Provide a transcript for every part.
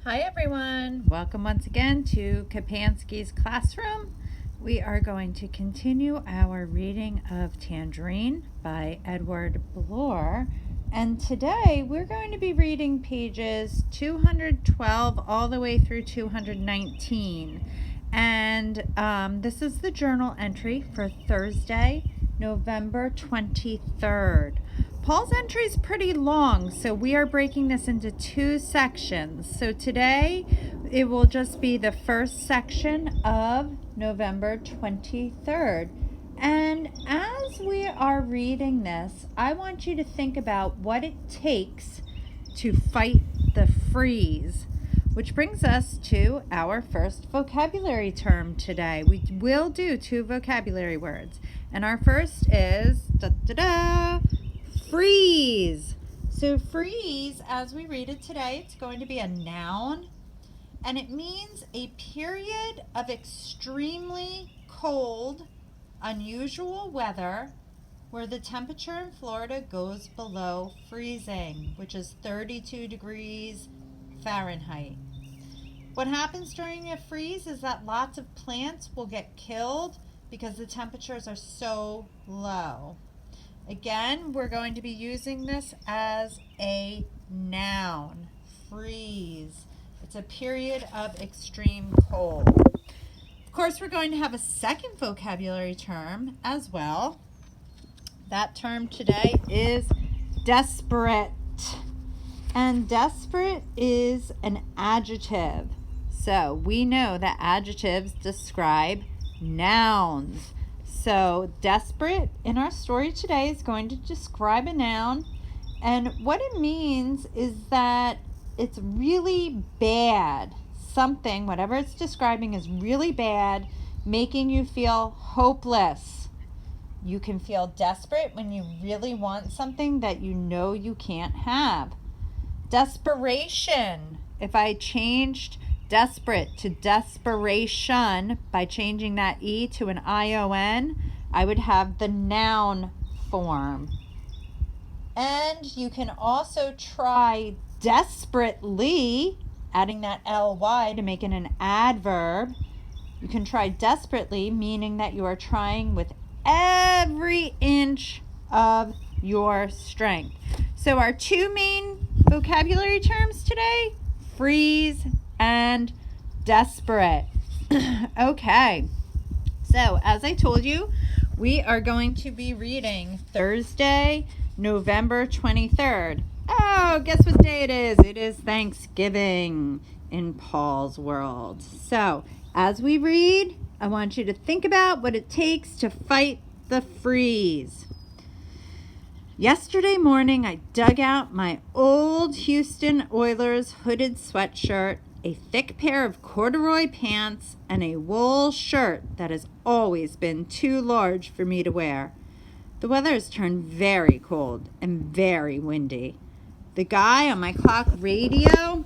Hi everyone, welcome once again to Kapansky's classroom. We are going to continue our reading of Tangerine by Edward Bloor, and today we're going to be reading pages 212 all the way through 219. And this is the journal entry for Thursday, November 23rd. Paul's entry is pretty long, so we are breaking this into two sections. So today it will just be the first section of November 23rd. And as we are reading this, I want you to think about what it takes to fight the freeze, which brings us to our first vocabulary term today. We will do two vocabulary words, and our first is freeze. So freeze, as we read it today, it's going to be a noun, and it means a period of extremely cold, unusual weather where the temperature in Florida goes below freezing, which is 32 degrees Fahrenheit. What happens during a freeze is that lots of plants will get killed because the temperatures are so low. Again, we're going to be using this as a noun, freeze. It's a period of extreme cold. Of course, we're going to have a second vocabulary term as well. That term today is desperate. And desperate is an adjective. So we know that adjectives describe nouns. So desperate in our story today is going to describe a noun, and what it means is that it's really bad. Something, whatever it's describing, is really bad, making you feel hopeless. You can feel desperate when you really want something that you know you can't have. Desperation. If I changed desperate to desperation by changing that E to an ION, I would have the noun form. And you can also try desperately, adding that ly to make it an adverb. You can try desperately, meaning that you are trying with every inch of your strength. So our two main vocabulary terms today, freeze and desperate. Okay, so as I told you, we are going to be reading Thursday, November 23rd. Oh, guess what day it is? It is Thanksgiving in Paul's world. So as we read, I want you to think about what it takes to fight the freeze. Yesterday morning, I dug out my old Houston Oilers hooded sweatshirt, a thick pair of corduroy pants, and a wool shirt that has always been too large for me to wear. The weather has turned very cold and very windy. The guy on my clock radio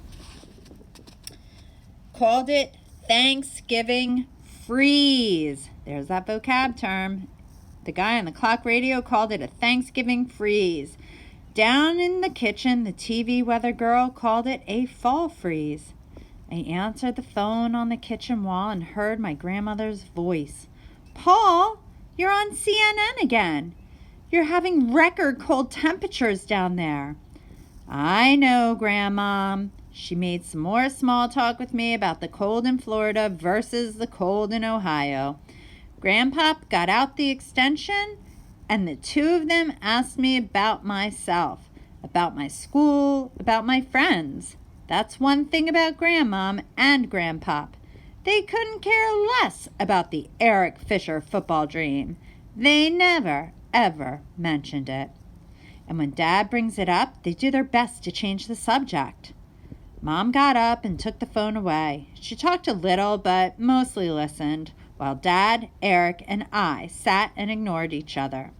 called it Thanksgiving freeze. There's that vocab term. The guy on the clock radio called it a Thanksgiving freeze. Down in the kitchen, the TV weather girl called it a fall freeze. I answered the phone on the kitchen wall and heard my grandmother's voice. Paul, you're on CNN again. You're having record cold temperatures down there. I know, Grandma. She made some more small talk with me about the cold in Florida versus the cold in Ohio. Grandpop got out the extension, and the two of them asked me about myself, about my school, about my friends. That's one thing about Grandmom and Grandpop. They couldn't care less about the Eric Fisher football dream. They never, ever mentioned it. And when Dad brings it up, they do their best to change the subject. Mom got up and took the phone away. She talked a little, but mostly listened, while Dad, Eric, and I sat and ignored each other.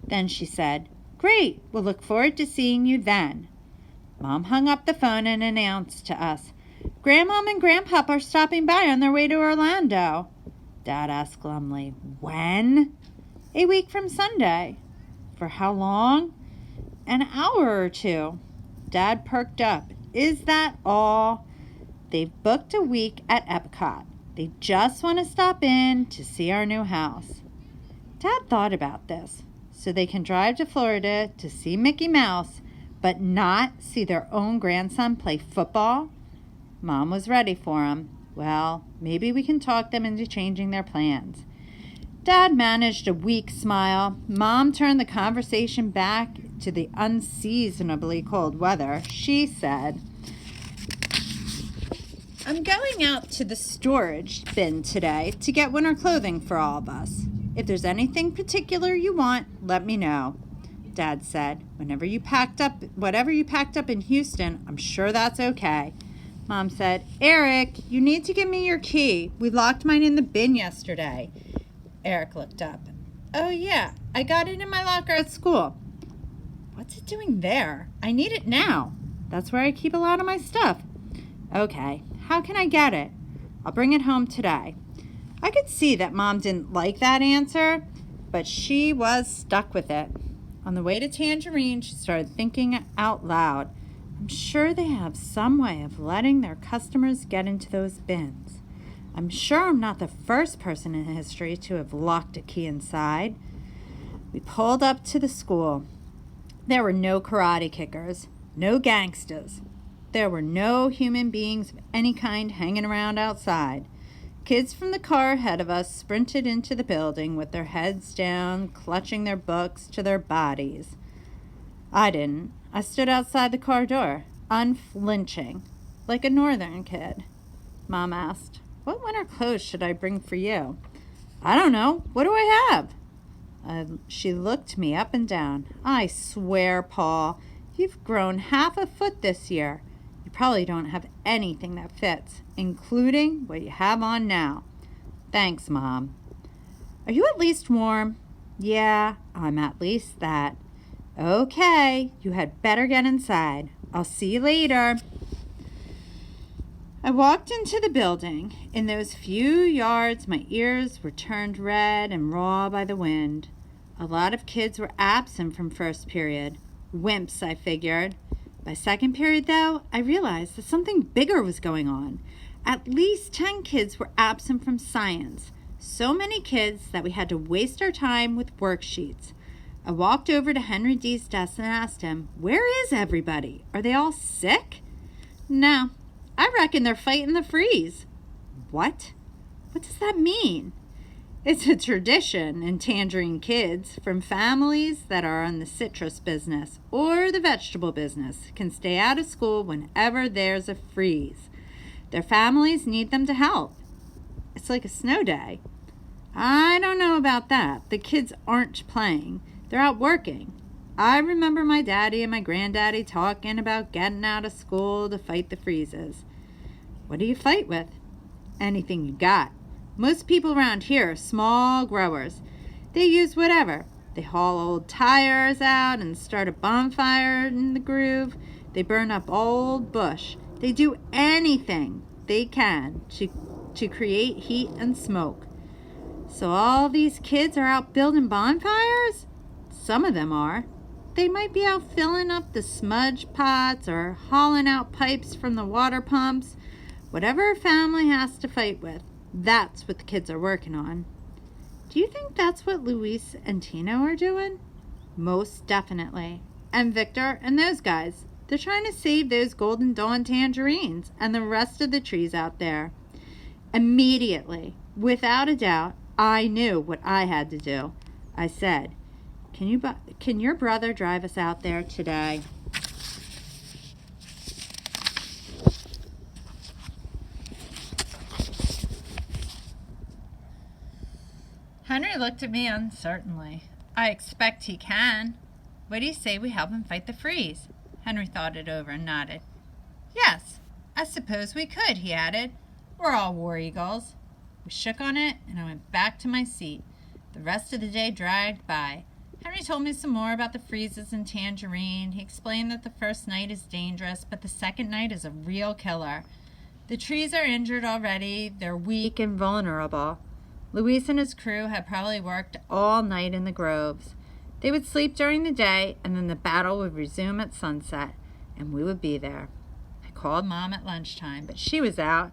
Then she said, "Great, we'll look forward to seeing you then." Mom hung up the phone and announced to us, "Grandmom and Grandpop are stopping by on their way to Orlando." Dad asked glumly, "When?" "A week from Sunday." "For how long?" "An hour or two." Dad perked up. "Is that all?" They've booked a week at Epcot. They just want to stop in to see our new house. Dad thought about this, so they can drive to Florida to see Mickey Mouse, but not see their own grandson play football? Mom was ready for him. Well, maybe we can talk them into changing their plans. Dad managed a weak smile. Mom turned the conversation back to the unseasonably cold weather. She said, I'm going out to the storage bin today to get winter clothing for all of us. If there's anything particular you want, let me know. Dad said, whatever you packed up in Houston, I'm sure that's okay. Mom said, Eric, you need to give me your key. We locked mine in the bin yesterday. Eric looked up. Oh, yeah, I got it in my locker at school. What's it doing there? I need it now. That's where I keep a lot of my stuff. Okay, how can I get it? I'll bring it home today. I could see that Mom didn't like that answer, but she was stuck with it. On the way to Tangerine, she started thinking out loud. I'm sure they have some way of letting their customers get into those bins. I'm sure I'm not the first person in history to have locked a key inside. We pulled up to the school. There were no karate kickers, no gangsters. There were no human beings of any kind hanging around outside. Kids from the car ahead of us sprinted into the building with their heads down, clutching their books to their bodies. I didn't. I stood outside the car door, unflinching, like a northern kid. Mom asked, what winter clothes should I bring for you? I don't know. What do I have? She looked me up and down. I swear, Paul, you've grown half a foot this year. You probably don't have anything that fits, including what you have on now. Thanks, Mom. Are you at least warm? Yeah, I'm at least that. Okay, you had better get inside. I'll see you later. I walked into the building. In those few yards, my ears were turned red and raw by the wind. A lot of kids were absent from first period. Wimps, I figured. By second period, though, I realized that something bigger was going on. At least 10 kids were absent from science. So many kids that we had to waste our time with worksheets. I walked over to Henry D's desk and asked him, where is everybody? Are they all sick? No, I reckon they're fighting the freeze. What? What does that mean? It's a tradition in Tangerine kids from families that are in the citrus business or the vegetable business can stay out of school whenever there's a freeze. Their families need them to help. It's like a snow day. I don't know about that. The kids aren't playing. They're out working. I remember my daddy and my granddaddy talking about getting out of school to fight the freezes. What do you fight with? Anything you got. Most people around here are small growers. They use whatever. They haul old tires out and start a bonfire in the groove. They burn up old bush. They do anything they can to create heat and smoke. So all these kids are out building bonfires? Some of them are. They might be out filling up the smudge pots or hauling out pipes from the water pumps. Whatever a family has to fight with, that's what the kids are working on. Do you think that's what Luis and Tino are doing? Most definitely. And Victor and those guys. They're trying to save those Golden Dawn tangerines and the rest of the trees out there. Immediately, without a doubt, I knew what I had to do. I said, Can your brother drive us out there today? Henry looked at me uncertainly. I expect he can. What do you say we help him fight the freeze? Henry thought it over and nodded. Yes, I suppose we could, he added. We're all war eagles. We shook on it, and I went back to my seat. The rest of the day dragged by. Henry told me some more about the freezes in Tangerine. He explained that the first night is dangerous, but the second night is a real killer. The trees are injured already. They're weak and vulnerable. Luis and his crew had probably worked all night in the groves. They would sleep during the day, and then the battle would resume at sunset, and we would be there. I called Mom at lunchtime, but she was out.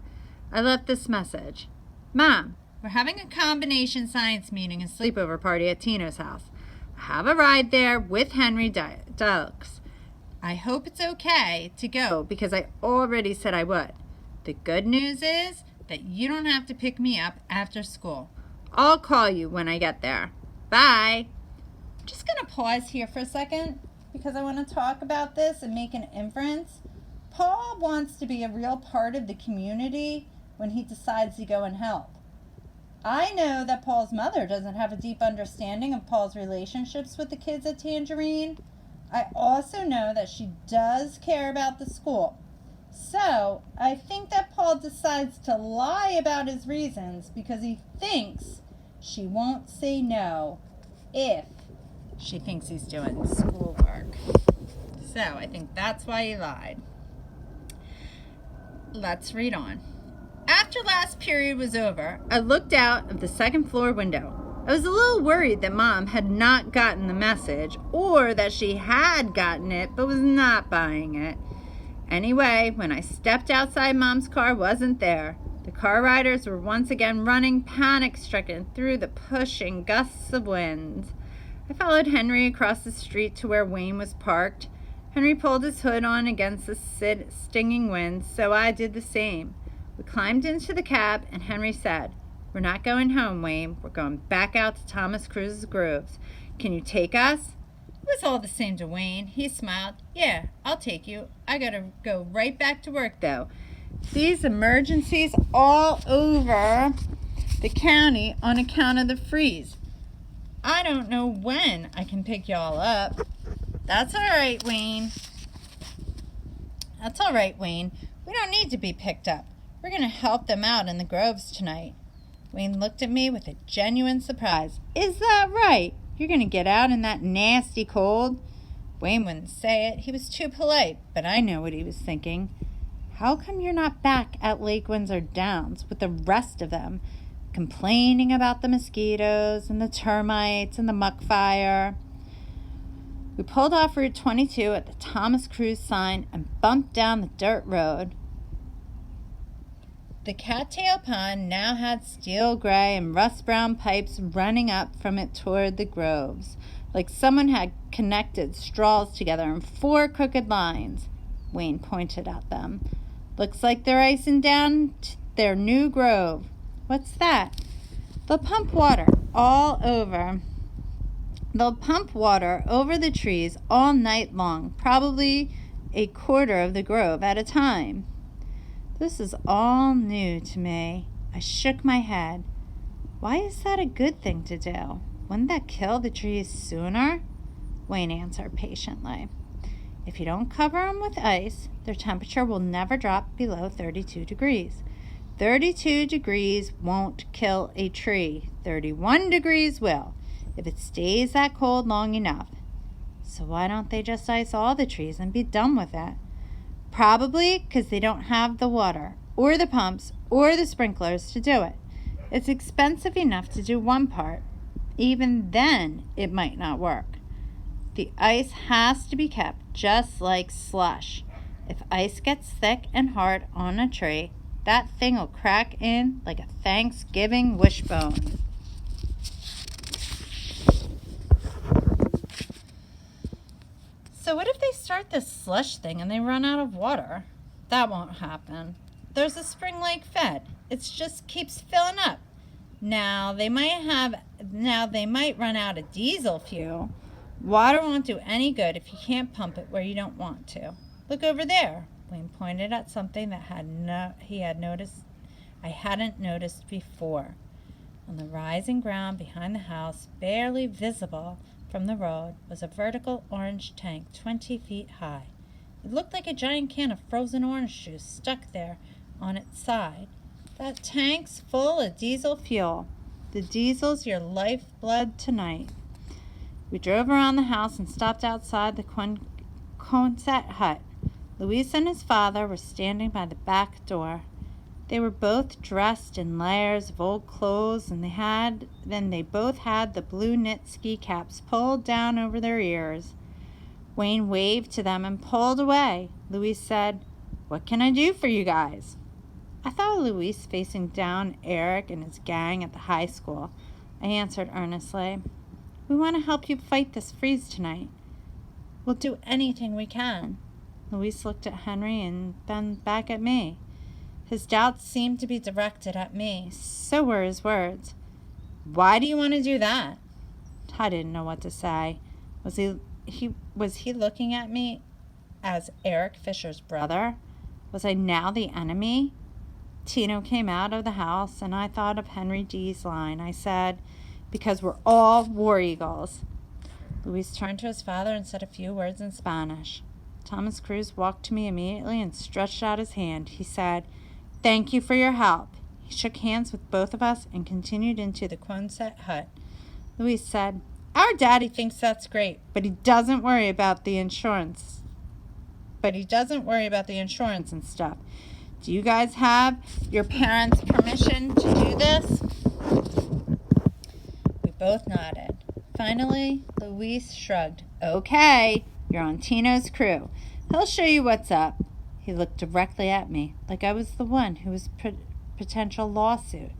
I left this message. Mom, we're having a combination science meeting and sleepover party at Tino's house. I have a ride there with Henry Dukes. I hope it's okay to go because I already said I would. The good news is that you don't have to pick me up after school. I'll call you when I get there. Bye. I'm just going to pause here for a second because I want to talk about this and make an inference. Paul wants to be a real part of the community when he decides to go and help. I know that Paul's mother doesn't have a deep understanding of Paul's relationships with the kids at Tangerine. I also know that she does care about the school. So I think that Paul decides to lie about his reasons because he thinks she won't say no if she thinks he's doing schoolwork. So I think that's why he lied. Let's read on. After last period was over, I looked out of the second floor window. I was a little worried that Mom had not gotten the message or that she had gotten it but was not buying it. Anyway, when I stepped outside, Mom's car wasn't there. The car riders were once again running panic-stricken through the pushing gusts of wind. I followed Henry across the street to where Wayne was parked. Henry pulled his hood on against the stinging wind, so I did the same. We climbed into the cab, and Henry said, "We're not going home, Wayne. We're going back out to Thomas Cruise's Groves. Can you take us?" It was all the same to Wayne. He smiled. "Yeah, I'll take you. I gotta go right back to work, though. These emergencies all over the county on account of the freeze. I don't know when I can pick y'all up." That's all right, Wayne. That's all right, Wayne. We don't need to be picked up. We're going to help them out in the groves tonight. Wayne looked at me with a genuine surprise. "Is that right? You're going to get out in that nasty cold?" Wayne wouldn't say it. He was too polite, but I know what he was thinking. How come you're not back at Lake Windsor Downs with the rest of them, complaining about the mosquitoes and the termites and the muck fire? We pulled off Route 22 at the Thomas Cruise sign and bumped down the dirt road. The cattail pond now had steel gray and rust brown pipes running up from it toward the groves, like someone had connected straws together in 4 crooked lines. Wayne pointed at them. "Looks like they're icing down their new grove." "What's that?" They'll pump water over the trees all night long, probably a quarter of the grove at a time. This is all new to me. I shook my head. Why is that a good thing to do? Wouldn't that kill the trees sooner? Wayne answered patiently. If you don't cover them with ice, their temperature will never drop below 32 degrees. 32 degrees won't kill a tree. 31 degrees will, if it stays that cold long enough. So why don't they just ice all the trees and be done with it? Probably because they don't have the water, or the pumps, or the sprinklers to do it. It's expensive enough to do one part. Even then, it might not work. The ice has to be kept just like slush. If ice gets thick and hard on a tree, that thing will crack in like a Thanksgiving wishbone. So what if they start this slush thing and they run out of water? That won't happen. There's a spring lake fed. It just keeps filling up. Now they might run out of diesel fuel. Water won't do any good if you can't pump it where you don't want to. Look over there. Wayne pointed at something that I hadn't noticed before. On the rising ground behind the house, barely visible from the road, was a vertical orange tank 20 feet high. It looked like a giant can of frozen orange juice stuck there on its side. That tank's full of diesel fuel. The diesel's your lifeblood tonight. We drove around the house and stopped outside the Quonset hut. Luis and his father were standing by the back door. They were both dressed in layers of old clothes, and they both had the blue knit ski caps pulled down over their ears. Wayne waved to them and pulled away. Luis said, What can I do for you guys? I thought of Luis facing down Eric and his gang at the high school. I answered earnestly, "We want to help you fight this freeze tonight. We'll do anything we can." Luis looked at Henry and then back at me. His doubts seemed to be directed at me. So were his words. "Why do you want to do that?" I didn't know what to say. Was he looking at me as Eric Fisher's brother? Was I now the enemy? Tino came out of the house, and I thought of Henry D's line. I said, "Because we're all war eagles." Luis turned to his father and said a few words in Spanish. Thomas Cruz walked to me immediately and stretched out his hand. He said, "Thank you for your help." He shook hands with both of us and continued into the Quonset hut. Luis said, "Our daddy thinks that's great, but he doesn't worry about the insurance. And stuff. Do you guys have your parents' permission to do this?" We both nodded. Finally, Luis shrugged. "Okay, you're on Tino's crew. He'll show you what's up." He looked directly at me, like I was the one who was potential lawsuit.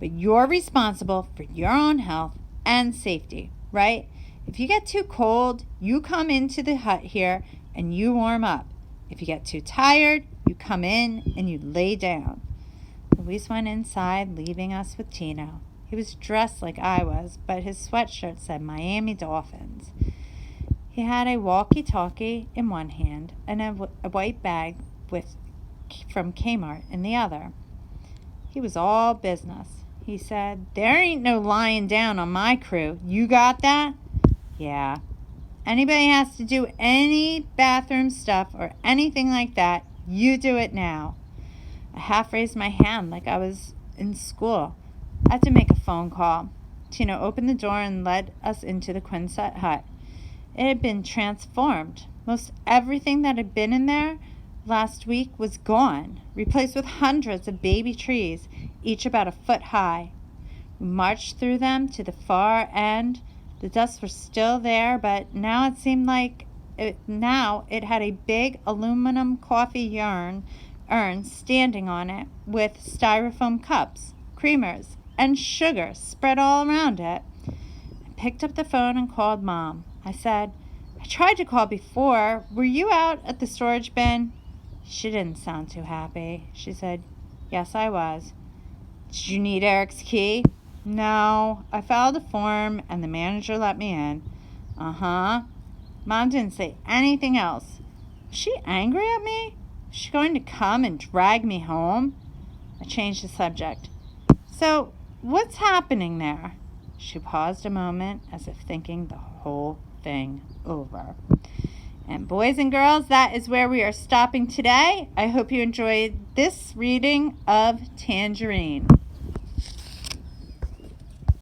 "But you're responsible for your own health and safety, right? If you get too cold, you come into the hut here and you warm up. If you get too tired, you come in and you lay down." Luis went inside, leaving us with Tino. He was dressed like I was, but his sweatshirt said Miami Dolphins. He had a walkie-talkie in one hand and a white bag from Kmart in the other. He was all business. He said, "There ain't no lying down on my crew. You got that?" "Yeah. Anybody has to do any bathroom stuff or anything like that, you do it now." I half raised my hand like I was in school. I had to make a phone call. Tino opened the door and led us into the Quonset hut. It had been transformed. Most everything that had been in there last week was gone, replaced with hundreds of baby trees, each about a foot high. We marched through them to the far end. The dust was still there, but now it seemed like it had a big aluminum coffee urn standing on it with styrofoam cups, creamers, and sugar spread all around it. I picked up the phone and called Mom. I said, "I tried to call before. Were you out at the storage bin?" She didn't sound too happy. She said, "Yes, I was." "Did you need Eric's key?" "No, I filed a form and the manager let me in." "Uh-huh." Mom didn't say anything else. Was she angry at me? Was she going to come and drag me home? I changed the subject. "So, what's happening there?" She paused a moment as if thinking the whole thing over. And boys and girls, that is where we are stopping today. I hope you enjoyed this reading of Tangerine.